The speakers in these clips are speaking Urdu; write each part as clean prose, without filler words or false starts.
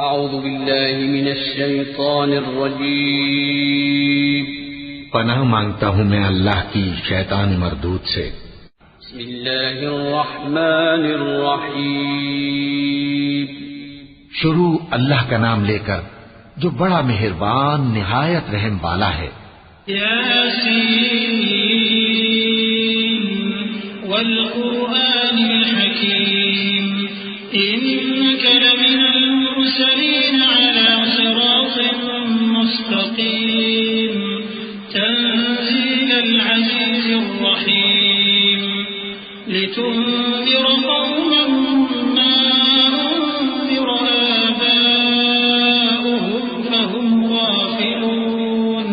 اعوذ باللہ من الشیطان الرجیم، پناہ مانگتا ہوں میں اللہ کی شیطان مردود سے۔ بسم اللہ الرحمن الرحیم، شروع اللہ کا نام لے کر جو بڑا مہربان نہایت رحم والا ہے۔ یاسین والقرآن الحکیم انک لمن المرسلین علی صراط مستقیم تنزیل العزیز الرحیم لتنذر قوما ما انذر آباؤهم فهم غافلون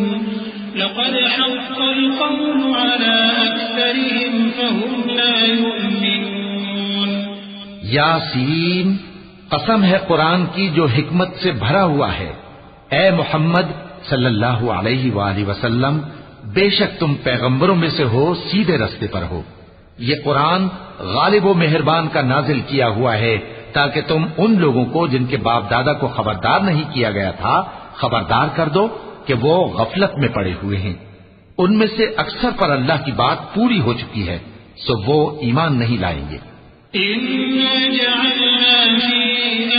لقد حق القول على أكثرهم فهم لا يؤمنون۔ یاسین، قسم ہے قرآن کی جو حکمت سے بھرا ہوا ہے۔ اے محمد صلی اللہ علیہ وآلہ وسلم، بے شک تم پیغمبروں میں سے ہو، سیدھے رستے پر ہو۔ یہ قرآن غالب و مہربان کا نازل کیا ہوا ہے تاکہ تم ان لوگوں کو جن کے باپ دادا کو خبردار نہیں کیا گیا تھا خبردار کر دو کہ وہ غفلت میں پڑے ہوئے ہیں۔ ان میں سے اکثر پر اللہ کی بات پوری ہو چکی ہے، سو وہ ایمان نہیں لائیں گے۔ إنا جعلنا في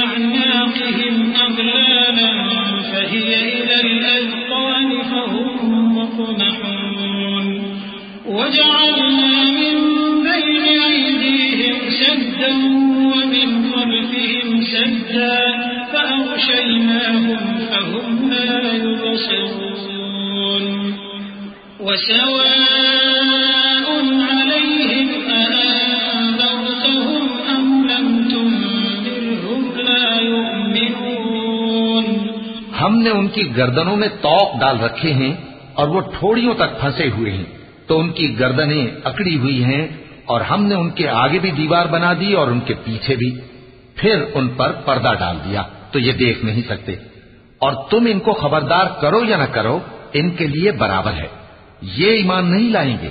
أعناقهم أغلالا فهي إلى الأذقان فهم مقمحون وجعلنا من بين أيديهم سدا ومن خلفهم سدا فأغشيناهم فهم لا يبصرون وسواء عليهم أأنذرتهم أم لم تنذرهم لا يؤمنون۔ ہم نے ان کی گردنوں میں طوق ڈال رکھے ہیں اور وہ ٹھوڑیوں تک پھنسے ہوئے ہیں، تو ان کی گردنیں اکڑی ہوئی ہیں، اور ہم نے ان کے آگے بھی دیوار بنا دی اور ان کے پیچھے بھی، پھر ان پر پردہ ڈال دیا تو یہ دیکھ نہیں سکتے۔ اور تم ان کو خبردار کرو یا نہ کرو، ان کے لیے برابر ہے، یہ ایمان نہیں لائیں گے۔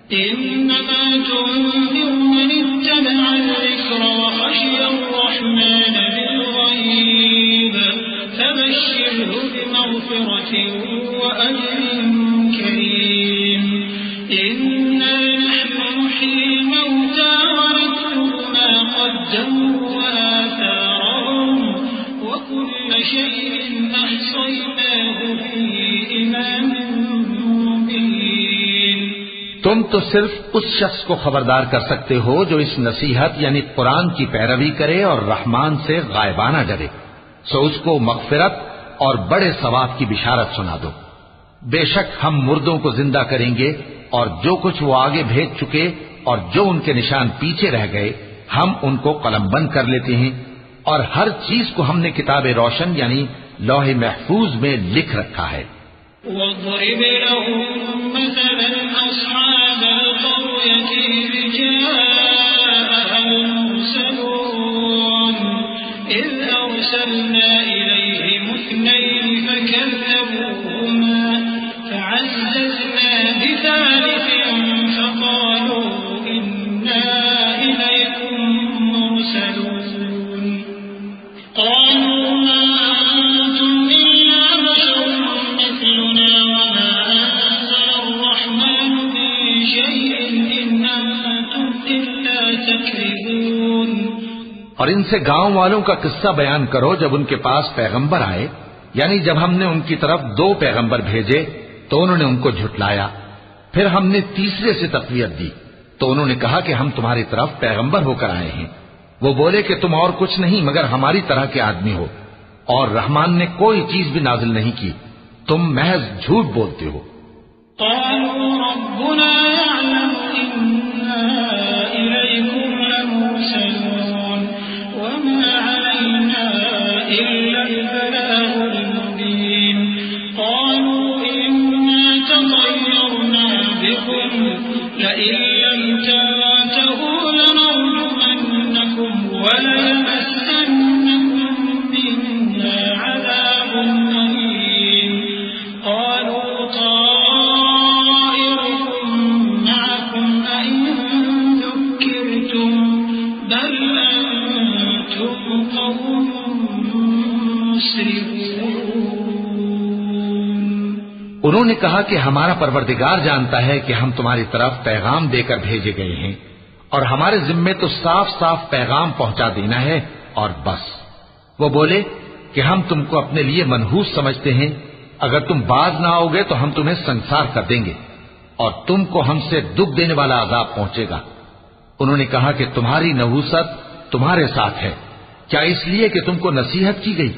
إنما تنذر من اتبع الذكر وخشي الرحمن بالغيب فبشره بمغفرة وأجر كريم إنا نحن نحيي الموتى ونكتب ما قدموا وآثارهم وكل شيء أحصيناه في إمام مبين۔ تم تو صرف اس شخص کو خبردار کر سکتے ہو جو اس نصیحت یعنی قرآن کی پیروی کرے اور رحمان سے غائبانہ ڈرے، سو اس کو مغفرت اور بڑے ثواب کی بشارت سنا دو۔ بے شک ہم مردوں کو زندہ کریں گے، اور جو کچھ وہ آگے بھیج چکے اور جو ان کے نشان پیچھے رہ گئے ہم ان کو قلم بند کر لیتے ہیں، اور ہر چیز کو ہم نے کتاب روشن یعنی لوح محفوظ میں لکھ رکھا ہے۔ واضرب لهم مثلا أصحاب القرية إذ جاءها المرسلون إذ أرسلنا إليهم اثنين فكذبوهما فعززنا بثالث فقالوا إنا إليكم مرسلون قالوا ما أنتم إلا بشر مثلنا وما أنزل الرحمن من شيء إن أنتم إلا تكذبون۔ اور ان سے گاؤں والوں کا قصہ بیان کرو جب ان کے پاس پیغمبر آئے، یعنی جب ہم نے ان کی طرف 2 پیغمبر بھیجے تو انہوں نے ان کو جھٹلایا، پھر ہم نے تیسرے سے تقویت دی تو انہوں نے کہا کہ ہم تمہاری طرف پیغمبر ہو کر آئے ہیں۔ وہ بولے کہ تم اور کچھ نہیں مگر ہماری طرح کے آدمی ہو، اور رحمان نے کوئی چیز بھی نازل نہیں کی، تم محض جھوٹ بولتے ہو۔ قالوا ربنا يعلم إنا إليكم لمرسلون وما علينا إلا البلاغ المبين قالوا إنا تطيرنا بكم لئن لم تنتهوا لنرجمنكم وليمسنكم منا عذاب أليم قالوا طائركم معكم أئن ذكرتم بل أنتم قوم انہوں نے کہا کہ ہمارا پروردگار جانتا ہے کہ ہم تمہاری طرف پیغام دے کر بھیجے گئے ہیں اور ہمارے ذمے تو صاف صاف پیغام پہنچا دینا ہے اور بس۔ وہ بولے کہ ہم تم کو اپنے لیے منحوس سمجھتے ہیں، اگر تم باز نہ آؤ گے تو ہم تمہیں سنسار کر دیں گے اور تم کو ہم سے دکھ دینے والا عذاب پہنچے گا۔ انہوں نے کہا کہ تمہاری نحوست تمہارے ساتھ ہے، کیا اس لیے کہ تم کو نصیحت کی گئی؟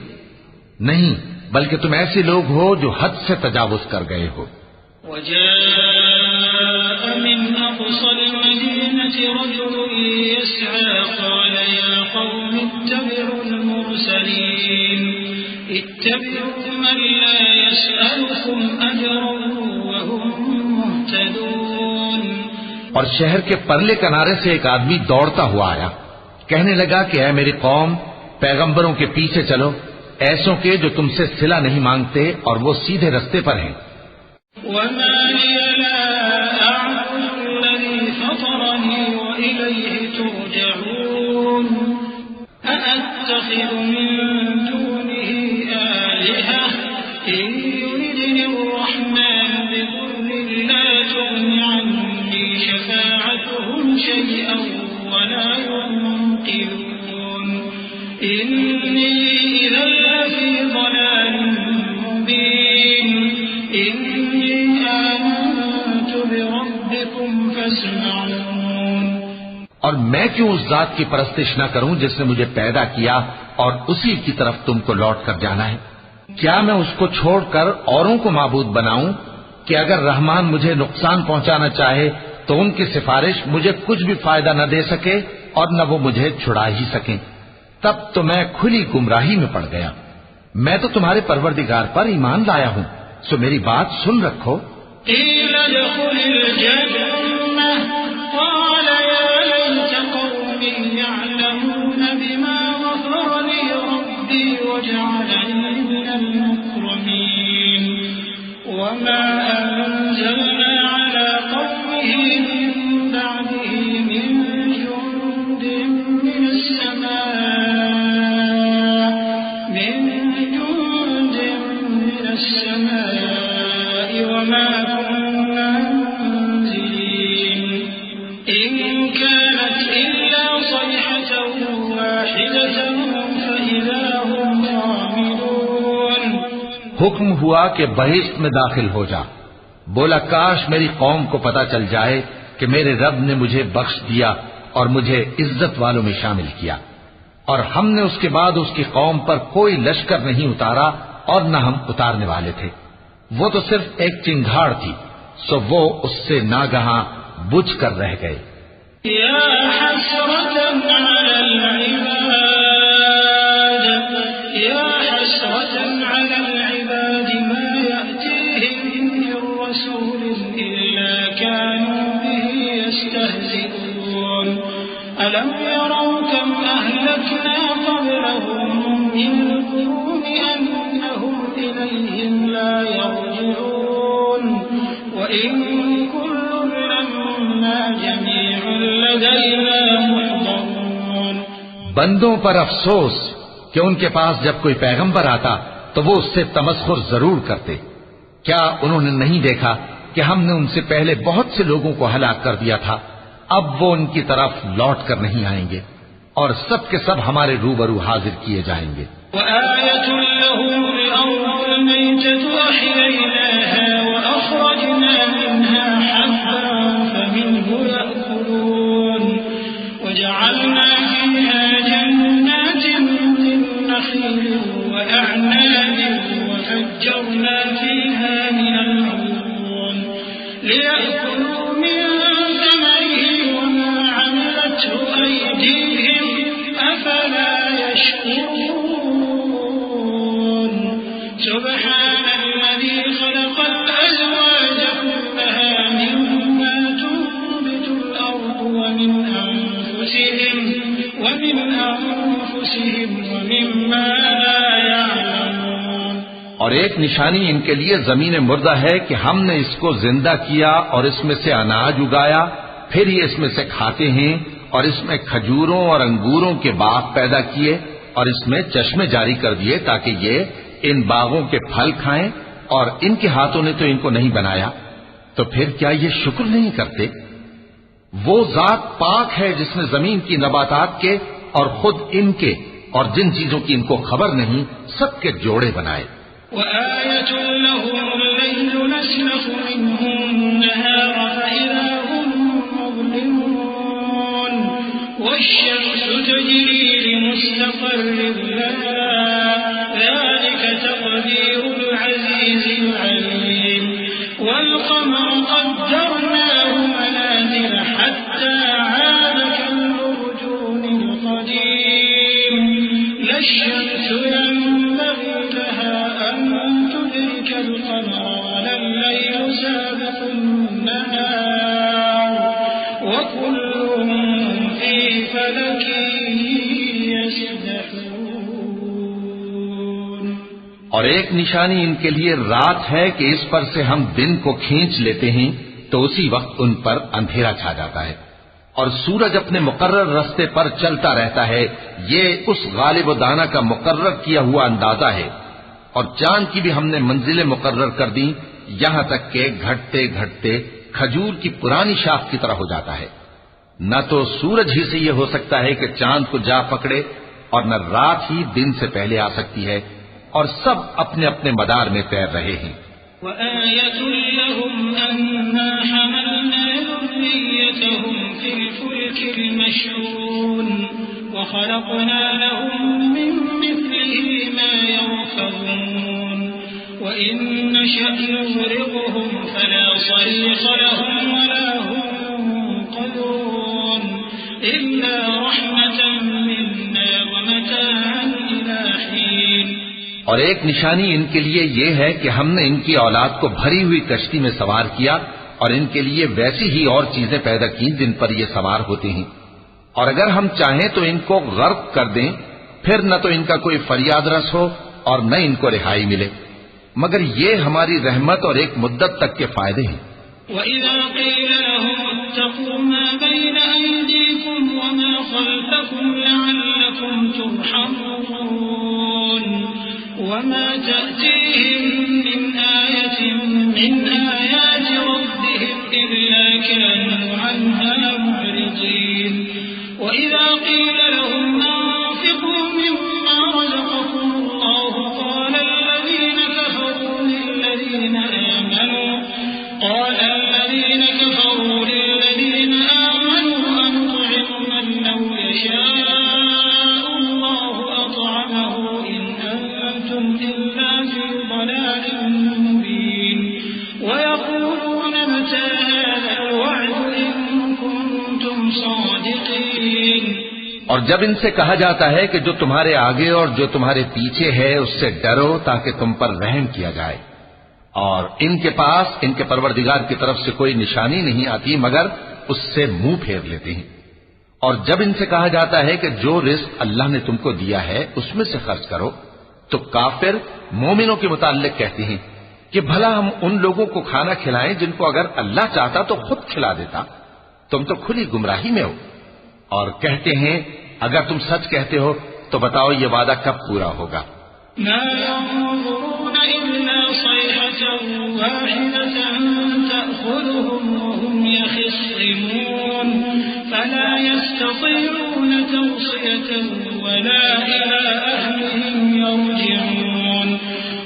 نہیں، بلکہ تم ایسے لوگ ہو جو حد سے تجاوز کر گئے ہو۔ وجاء من أقصى المدينة رجل يسعى قال يا قوم اتبعوا المرسلين اتبعوا من لا يسألكم أجرا وهم مهتدون۔ اور شہر کے پرلے کنارے سے ایک آدمی دوڑتا ہوا آیا، کہنے لگا کہ اے میری قوم، پیغمبروں کے پیچھے چلو، ایسوں کے جو تم سے صلہ نہیں مانگتے اور وہ سیدھے رستے پر ہیں۔ وما لي لا أعبد الذي فطرني وإليه ترجعون أأتخذ من دونه آلهة إن يردني الرحمن بضر لا تغن عني شفاعتهم شيئا ولا ينقذون إني إذا لفي ضلال مبين إني آمنت بربكم فاسمعون۔ اور میں کیوں اس ذات کی پرستش نہ کروں جس نے مجھے پیدا کیا اور اسی کی طرف تم کو لوٹ کر جانا ہے؟ کیا میں اس کو چھوڑ کر اوروں کو معبود بناؤں کہ اگر رحمان مجھے نقصان پہنچانا چاہے تو ان کی سفارش مجھے کچھ بھی فائدہ نہ دے سکے اور نہ وہ مجھے چھڑا ہی سکیں؟ تب تو میں کھلی گمراہی میں پڑ گیا۔ میں تو تمہارے پروردگار پر ایمان لایا ہوں، سو میری بات سن رکھو۔ قيل ادخل الجنة قال يا ليت قومي يعلمون بما غفر لي ربي وجعلني من المكرمين وما أنزلنا على قومه من بعده من جند من السماء وما كنا منزلين إن كانت إلا صيحة واحدة فإذا هم خامدون۔ حکم ہوا کہ بہشت میں داخل ہو جا۔ بولا کاش میری قوم کو پتا چل جائے کہ میرے رب نے مجھے بخش دیا اور مجھے عزت والوں میں شامل کیا، اور ہم نے اس کے بعد اس کی قوم پر کوئی لشکر نہیں اتارا اور نہ ہم اتارنے والے تھے۔ وہ تو صرف ایک چنگھاڑ تھی، سو وہ اس سے ناگہاں بجھ کر رہ گئے۔ يا حسرة على العباد يا حسرة على العباد ما يأتيهم من رسول إلا كانوا به يستهزئون ألم يروا كم أهلكنا قبلهم من القرون أنهم إليهم لا يرجعون وإن كل لما جميع لدينا محضرون۔ بندوں پر افسوس کہ ان کے پاس جب کوئی پیغمبر آتا تو وہ اس سے تمسخر ضرور کرتے۔ کیا انہوں نے نہیں دیکھا کہ ہم نے ان سے پہلے بہت سے لوگوں کو ہلاک کر دیا تھا؟ اب وہ ان کی طرف لوٹ کر نہیں آئیں گے اور سب کے سب ہمارے روبرو حاضر کیے جائیں گے۔ وآية لهم الأرض الميتة أحييناها وأخرجنا منها حبا فمنه يأكلون وجعلنا فيها جنات من نخيل وأعناب وفجرنا فيها من العيون ليأكلوا من ثمره وما عملته أيديهم أفلا يشكرون سبحان الذي خلق الأزواج كلها مما تنبت الأرض ومن أنفسهم ومما لا يعلمون۔ اور ایک نشانی ان کے لیے زمین مردہ ہے کہ ہم نے اس کو زندہ کیا اور اس میں سے اناج اگایا، پھر یہ اس میں سے کھاتے ہیں، اور اس میں کھجوروں اور انگوروں کے باغ پیدا کیے اور اس میں چشمے جاری کر دیے تاکہ یہ ان باغوں کے پھل کھائیں، اور ان کے ہاتھوں نے تو ان کو نہیں بنایا، تو پھر کیا یہ شکر نہیں کرتے؟ وہ ذات پاک ہے جس نے زمین کی نباتات کے اور خود ان کے اور جن چیزوں کی ان کو خبر نہیں سب کے جوڑے بنائے۔ وآية لهم الليل نسلخ منه النهار فإذا هم مظلمون والشمس تجري لمستقر لها ذلك تقدير العزيز العليم والقمر قدرناه منازل حتى عاد كالأرجون القديم لا الشمس ينبغي لها أن تدرك القمر ولا الليل سابق النهار وكل في فلك يسبحون۔ اور ایک نشانی ان کے لیے رات ہے کہ اس پر سے ہم دن کو کھینچ لیتے ہیں تو اسی وقت ان پر اندھیرا چھا جاتا ہے، اور سورج اپنے مقرر راستے پر چلتا رہتا ہے، یہ اس غالب و دانا کا مقرر کیا ہوا اندازہ ہے۔ اور چاند کی بھی ہم نے منزلیں مقرر کر دی، یہاں تک کہ گھٹتے گھٹتے کھجور کی پرانی شاخ کی طرح ہو جاتا ہے۔ نہ تو سورج ہی سے یہ ہو سکتا ہے کہ چاند کو جا پکڑے، اور نہ رات ہی دن سے پہلے آ سکتی ہے، اور سب اپنے اپنے مدار میں تیر رہے ہیں۔ وآية لهم أنا حملنا ذريتهم في الفلك المشحون وخلقنا لهم من مثله ما يركبون وإن نشأ نغرقهم فلا صريخ لهم ولا هم ينقذون إلا رحمة منا ومتاعا إلى حين۔ اور ایک نشانی ان کے لیے یہ ہے کہ ہم نے ان کی اولاد کو بھری ہوئی کشتی میں سوار کیا، اور ان کے لیے ویسی ہی اور چیزیں پیدا کی جن پر یہ سوار ہوتے ہیں، اور اگر ہم چاہیں تو ان کو غرق کر دیں، پھر نہ تو ان کا کوئی فریاد رس ہو اور نہ ان کو رہائی ملے، مگر یہ ہماری رحمت اور ایک مدت تک کے فائدے ہیں۔ وَإِذَا قِيلَ لَهُمُ اتَّقُوا مَا بَيْنَ أَيْدِيكُمْ وَمَا خَلْفَكُمْ لَعَلَّكُمْ تُرْحَمُونَ وَمَا تَأْتِيهِمْ مِنْ آيَةٍ مِنْ آيَاتِ رَبِّهِمْ إِلَّا كَانُوا عَنْهَا مُعْرِضِينَ وَإِذَا قِيلَ لَهُمْ أَنفِقُوا مِمَّا رَزَقَكُمُ اللَّهُ قَالَ الَّذِينَ كَفَرُوا لِلَّذِينَ آمَنُوا أَنُطْعِمُ مَن لَّوْ يَشَاءُ اللَّهُ أَطْعَمَهُ إِنْ أَنتُمْ إِلَّا فِي ضَلَالٍ مُّبِينٍ وَيَقُولُونَ مَتَىٰ هَٰذَا الْوَعْدُ إِن كُنتُمْ صَادِقِينَ۔ اور جب ان سے کہا جاتا ہے کہ جو تمہارے آگے اور جو تمہارے پیچھے ہے اس سے ڈرو تاکہ تم پر رحم کیا جائے، اور ان کے پاس ان کے پروردگار کی طرف سے کوئی نشانی نہیں آتی مگر اس سے منہ پھیر لیتے ہیں، اور جب ان سے کہا جاتا ہے کہ جو رزق اللہ نے تم کو دیا ہے اس میں سے خرچ کرو، تو کافر مومنوں کے متعلق کہتے ہیں کہ بھلا ہم ان لوگوں کو کھانا کھلائیں جن کو اگر اللہ چاہتا تو خود کھلا دیتا، تم تو کھلی گمراہی میں ہو۔ اور کہتے ہیں اگر تم سچ کہتے ہو تو بتاؤ یہ وعدہ کب پورا ہوگا؟ ما ينظرون إلا صيحة واحدة تأخذهم وهم يخصمون فلا يستطيعون توصية ولا إلى أهلهم يرجعون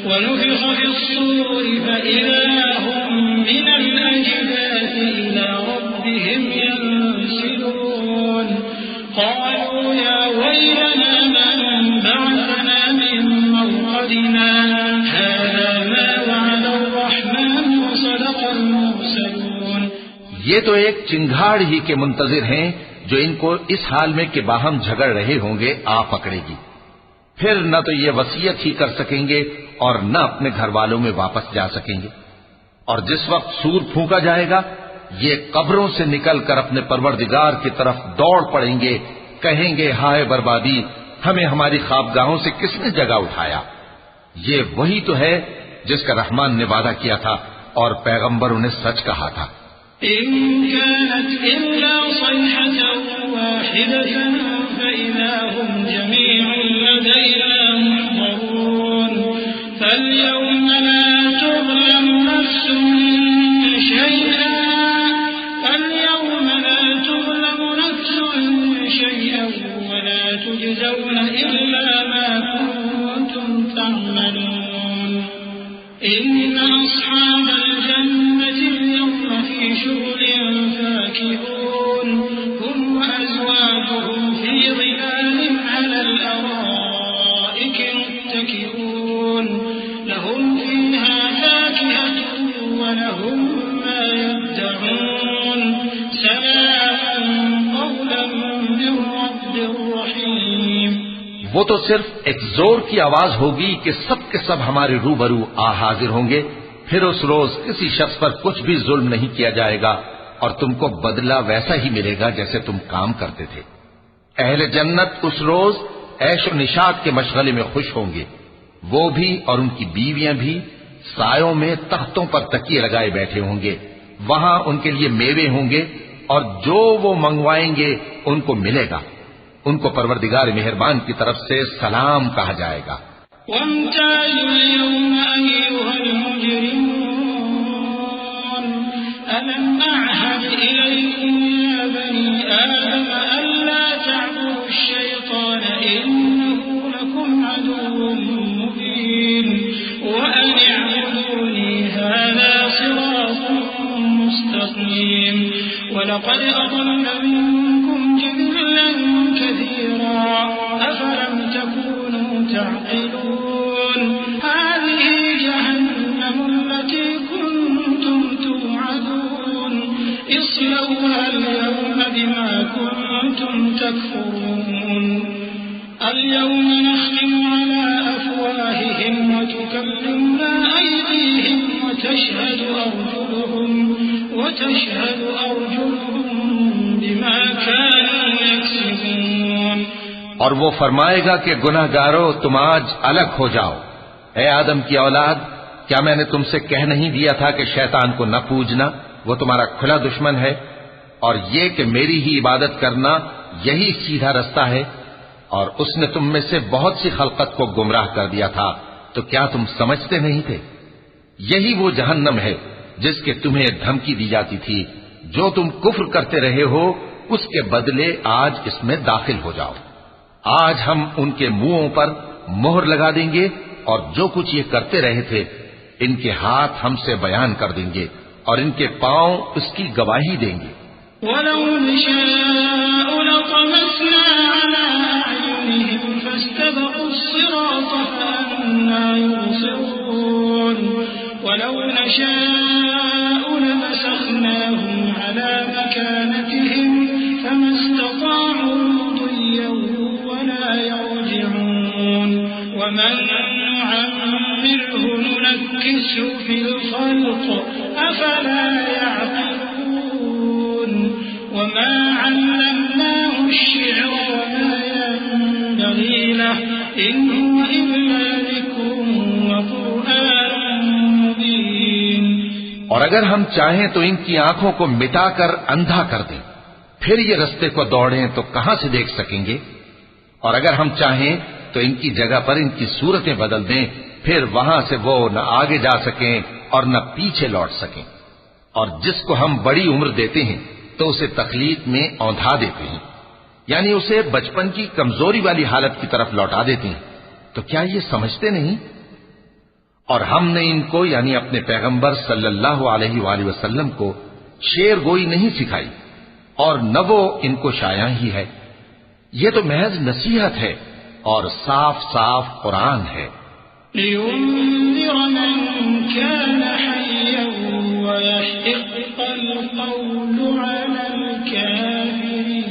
ونفخ في الصور فإذا هم من الأجداث إلى ربهم ينسلون قالوا يا ويلنا من بعثنا من مرقدنا هذا ما وعد الرحمن وصدق المرسلون۔ یہ تو ایک چنگھاڑ ہی کے منتظر ہیں جو ان کو اس حال میں کہ باہم جھگڑ رہے ہوں گے آ پکڑے گی، پھر نہ تو یہ وصیت ہی کر سکیں گے اور نہ اپنے گھر والوں میں واپس جا سکیں گے، اور جس وقت سور پھونکا جائے گا یہ قبروں سے نکل کر اپنے پروردگار کی طرف دوڑ پڑیں گے، کہیں گے ہائے بربادی، ہمیں ہماری خوابگاہوں سے کس نے جگہ اٹھایا۔ یہ وہی تو ہے جس کا رحمان نے وعدہ کیا تھا اور پیغمبروں نے سچ کہا تھا۔ إن كانت إلا صيحة واحدة فإذا هم جميع لدينا محضرون فاليوم لا إن أصحاب الجنة اليوم في شغل فاكهون هم وأزواجهم في ظلال على الأرائك متكئون لهم فيها فاكهة ولهم ما يدعون سلام قولا من رب رحيم. وہ تو صرف ایک زور کی آواز ہوگی کہ سب کے سب ہمارے روبرو آ حاضر ہوں گے. پھر اس روز کسی شخص پر کچھ بھی ظلم نہیں کیا جائے گا اور تم کو بدلہ ویسا ہی ملے گا جیسے تم کام کرتے تھے. اہل جنت اس روز عیش و نشاط کے مشغلے میں خوش ہوں گے. وہ بھی اور ان کی بیویاں بھی سایوں میں تختوں پر تکیے لگائے بیٹھے ہوں گے. وہاں ان کے لیے میوے ہوں گے اور جو وہ منگوائیں گے ان کو ملے گا. ان کو پروردگار مہربان کی طرف سے سلام کہا جائے گا. وامتازوا اليوم أيها المجرمون ألم أعهد إليكم يا بني آدم ألا تعبدوا الشيطان إنه لكم عدو مبين وأن اعبدوني هذا صراط مستقيم ولقد أضل منكم جبلا كثيرا أفلم تكونوا تعقلون هذه جهنم التي كنتم توعدون اصلوها اليوم بما كنتم تكفرون اليوم نختم على أفواههم وتكلمنا أيديهم وتشهد أرجلهم بما كانوا يكسبون. اور وہ فرمائے گا کہ گناہگارو تم آج الگ ہو جاؤ. اے آدم کی اولاد، کیا میں نے تم سے کہہ نہیں دیا تھا کہ شیطان کو نہ پوجنا، وہ تمہارا کھلا دشمن ہے، اور یہ کہ میری ہی عبادت کرنا یہی سیدھا رستہ ہے. اور اس نے تم میں سے بہت سی خلقت کو گمراہ کر دیا تھا، تو کیا تم سمجھتے نہیں تھے؟ یہی وہ جہنم ہے جس کے تمہیں دھمکی دی جاتی تھی. جو تم کفر کرتے رہے ہو اس کے بدلے آج اس میں داخل ہو جاؤ. آج ہم ان کے منہوں پر مہر لگا دیں گے اور جو کچھ یہ کرتے رہے تھے ان کے ہاتھ ہم سے بیان کر دیں گے اور ان کے پاؤں اس کی گواہی دیں گے. وَلَوْ نَشَاءُ لَطَمَسْنَا عَلَىٰ أَعْيُنِهِمْ فَاسْتَبَقُوا الصِّرَاطَ فَأَنَّىٰ يُبْصِرُونَ وَلَوْ نَشَاءُ لَمَسَخْنَاهُمْ عَلَىٰ مَكَانَتِهِمْ فَمَا اسْتَطَاعُوا مُضِيًّا وَلَا يَرْجِعُونَ وَمَن نُّعَمِّرْهُ نُنَكِّسْهُ فِي الْخَلْقِ أَفَلَا يَعْقِلُونَ وَمَا عَلَّمْنَاهُ الشِّعْرَ وَمَا يَنبَغِي لَهُ إِنْ هُوَ إِلَّا ذِكْرٌ وَقُرْآنٌ مُّبِينٌ. اور اگر ہم چاہیں تو ان کی آنکھوں کو مٹا کر اندھا کر دیں، پھر یہ رستے کو دوڑیں تو کہاں سے دیکھ سکیں گے؟ اور اگر ہم چاہیں تو ان کی جگہ پر ان کی صورتیں بدل دیں، پھر وہاں سے وہ نہ آگے جا سکیں اور نہ پیچھے لوٹ سکیں. اور جس کو ہم بڑی عمر دیتے ہیں تو اسے تخلیق میں اوندھا دیتے ہیں، یعنی اسے بچپن کی کمزوری والی حالت کی طرف لوٹا دیتے ہیں. تو کیا یہ سمجھتے نہیں؟ اور ہم نے ان کو یعنی اپنے پیغمبر صلی اللہ علیہ وآلہ وسلم کو شعر گوئی نہیں سکھائی اور نہ وہ ان کو شایع ہی ہے. یہ تو محض نصیحت ہے اور صاف صاف قرآن ہے. لِيُنذِرَ مَن كَانَ حَيًّا وَيَحِقَّ الْقَوْلُ عَلَى الْكَافِرِينَ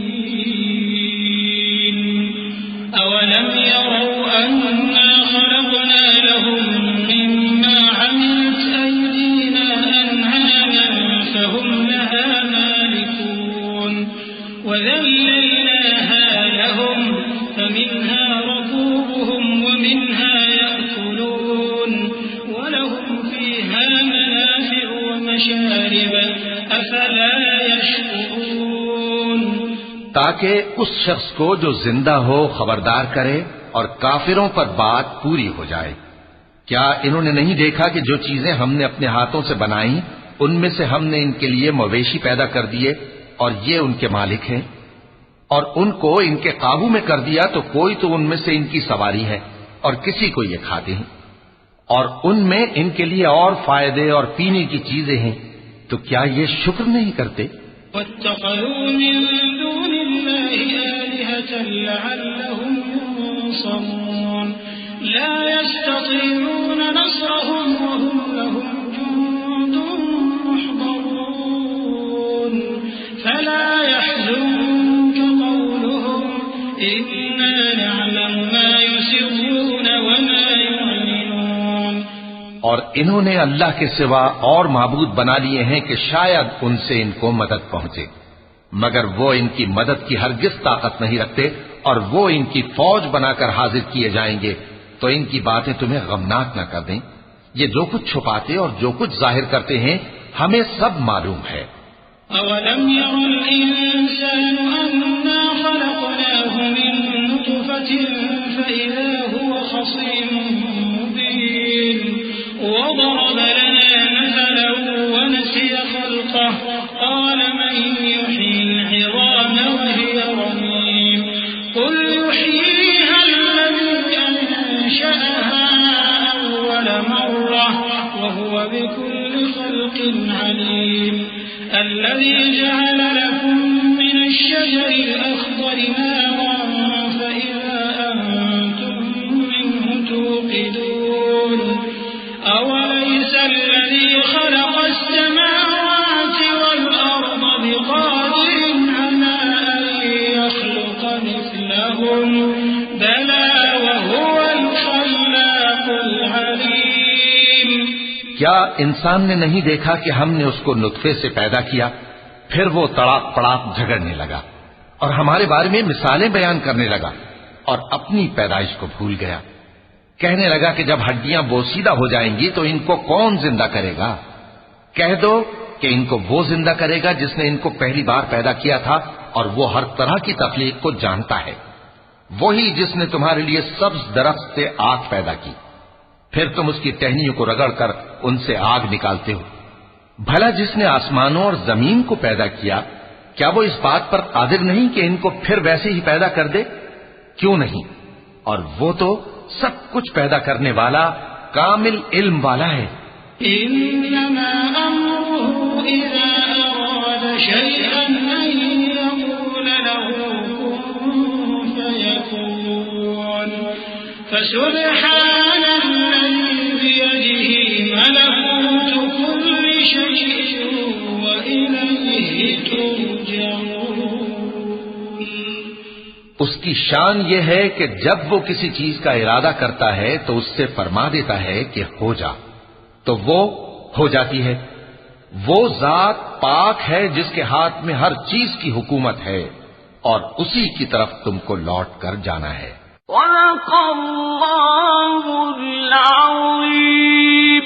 أَوَلَمْ يَرَوْا أَنَّا خَلَقْنَا لَهُم مِّمَّا عَمِلَتْ أَيْدِينَا أَنْعَامًا فَهُمْ لَهَا مَالِكُونَ وَذَلَّلْنَاهَا لَهُمْ فَمِنْهَا رَكُوبُهُمْ وَمِنْهَا يَأْكُلُونَ وَلَهُمْ فِيهَا مَنَافِعُ وَمَشَارِبُ أَفَلَا يَشْكُرُونَ. تاکہ اس شخص کو جو زندہ ہو خبردار کرے اور کافروں پر بات پوری ہو جائے. کیا انہوں نے نہیں دیکھا کہ جو چیزیں ہم نے اپنے ہاتھوں سے بنائیں ان میں سے ہم نے ان کے لیے مویشی پیدا کر دیے اور یہ ان کے مالک ہیں، اور ان کو ان کے قابو میں کر دیا تو کوئی تو ان میں سے ان کی سواری ہے اور کسی کو یہ کھاتے ہیں. اور ان میں ان کے لیے اور فائدے اور پینے کی چیزیں ہیں، تو کیا یہ شکر نہیں کرتے؟ واتخذوا من دون الله آلهة لعلهم ينصرون لا يستطيعون نصرهم وهم لهم جند محضرون فلا يحزنك قولهم إنا نعلم ما يسرون وما يعلنون۔ اور انہوں نے اللہ کے سوا اور معبود بنا لیے ہیں کہ شاید ان سے ان کو مدد پہنچے، مگر وہ ان کی مدد کی ہرگز طاقت نہیں رکھتے، اور وہ ان کی فوج بنا کر حاضر کیے جائیں گے تو ان کی باتیں تمہیں غمناک نہ کر دیں۔ یہ جو کچھ چھپاتے اور جو کچھ ظاہر کرتے ہیں ہمیں سب معلوم ہے۔ أَوَلَمْ يَرَ الْإِنسَانُ أَنَّا خَلَقْنَاهُ مِن نُّطْفَةٍ فَإِذَا هُوَ خَصِيمٌ مُّبِينٌ وَضَرَبَ لَنَا مَثَلًا وَنَسِيَ خَلْقَهُ قَالَ مَن يُحْيِي الْعِظَامَ وَهِيَ رَمِيمٌ قُلْ يُحْيِيهَا الَّذِي أَنشَأَهَا أَوَّلَ مَرَّةٍ وَهُوَ بِكُلِّ خَلْقٍ عَلِيمٌ الذي جعل لكم من الشجر الأخضر نارا فإذا أنتم منه توقدون أوليس الذي خلق السماوات والأرض بقادر على أن يخلق مثلهم بلى وهو الخلاق العليم۔ کیا انسان نے نہیں دیکھا کہ ہم نے اس کو نطفے سے پیدا کیا، پھر وہ تڑاک پڑاک جھگڑنے لگا اور ہمارے بارے میں مثالیں بیان کرنے لگا اور اپنی پیدائش کو بھول گیا۔ کہنے لگا کہ جب ہڈیاں بوسیدہ ہو جائیں گی تو ان کو کون زندہ کرے گا؟ کہہ دو کہ ان کو وہ زندہ کرے گا جس نے ان کو پہلی بار پیدا کیا تھا، اور وہ ہر طرح کی تخلیق کو جانتا ہے۔ وہی جس نے تمہارے لیے سبز درخت سے آگ پیدا کی، پھر تم اس کی ٹہنیوں کو رگڑ کر ان سے آگ نکالتے ہو۔ بھلا جس نے آسمانوں اور زمین کو پیدا کیا، کیا وہ اس بات پر قادر نہیں کہ ان کو پھر ویسے ہی پیدا کر دے؟ کیوں نہیں؟ اور وہ تو سب کچھ پیدا کرنے والا، کامل علم والا ہے۔ إنما أمره إذا أراد شيئا أن يقول له كن فيكون فسبحان الذي بيده ملكوت كل شيء وإليه ترجعون۔ اس کی شان یہ ہے کہ جب وہ کسی چیز کا ارادہ کرتا ہے تو اس سے فرما دیتا ہے کہ ہو جا، تو وہ ہو جاتی ہے۔ وہ ذات پاک ہے جس کے ہاتھ میں ہر چیز کی حکومت ہے، اور اسی کی طرف تم کو لوٹ کر جانا ہے۔ صدق اللہ العظیم۔